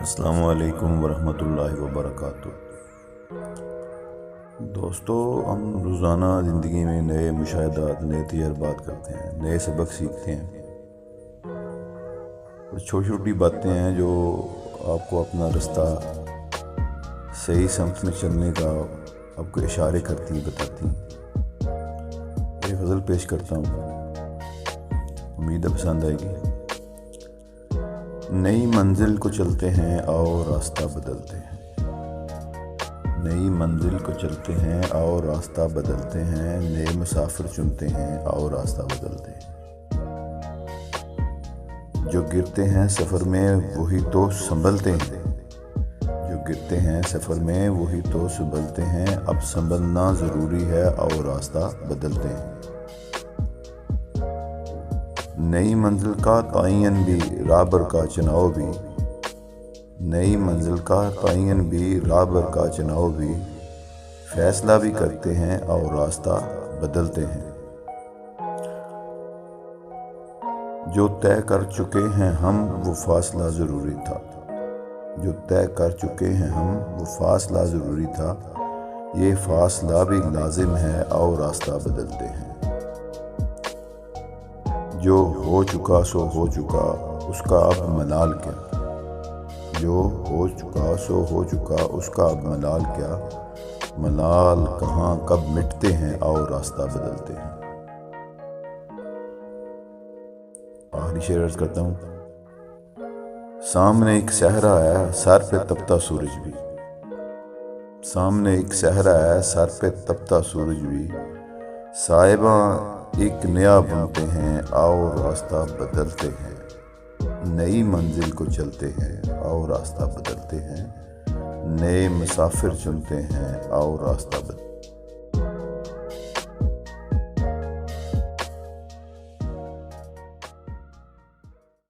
السلام علیکم ورحمۃ اللہ وبرکاتہ۔ دوستو، ہم روزانہ زندگی میں نئے مشاہدات، نئے تجربات کرتے ہیں، نئے سبق سیکھتے ہیں۔ کچھ چھوٹی چھوٹی باتیں ہیں جو آپ کو اپنا رستہ صحیح سمت میں چلنے کا آپ کو اشارے کرتی ہیں، بتاتی ہیں۔ یہ غزل پیش کرتا ہوں، امید ہے پسند آئے گی۔ نئی منزل کو چلتے ہیں اور راستہ بدلتے ہیں، نئی منزل کو چلتے ہیں اور راستہ بدلتے ہیں، نئے مسافر چنتے ہیں اور راستہ بدلتے ہیں۔ جو گرتے ہیں سفر میں وہی تو سنبھلتے ہیں، جو گرتے ہیں سفر میں وہی تو سنبھلتے ہیں، اب سنبھلنا ضروری ہے اور راستہ بدلتے ہیں۔ نئی منزل کا تعین بھی رہبر کا چناؤ بھی، نئی منزل کا تعین بھی رہبر کا چناؤ بھی، فیصلہ بھی کرتے ہیں اور راستہ بدلتے ہیں۔ جو طے کر چکے ہیں ہم وہ فاصلہ ضروری تھا، جو طے کر چکے ہیں ہم وہ فاصلہ ضروری تھا، یہ فاصلہ بھی لازم ہے اور راستہ بدلتے ہیں۔ جو ہو چکا سو ہو چکا، اس کا اب ملال کیا، جو ہو چکا سو ہو چکا، اس کا اب ملال کیا، ملال کہاں کب مٹتے ہیں اور راستہ بدلتے ہیں۔ آخری شعر عرض کرتا ہوں۔ سامنے ایک صحرا ہے، سر پہ تپتا سورج بھی، سامنے ایک صحرا ہے، سر پہ تپتا سورج بھی، صاحباں ایک نیا بنتے ہیں اور راستہ بدلتے ہیں، نئی منزل کو چلتے ہیں اور راستہ بدلتے ہیں، نئے مسافر چنتے ہیں اور راستہ بدلتے ہیں۔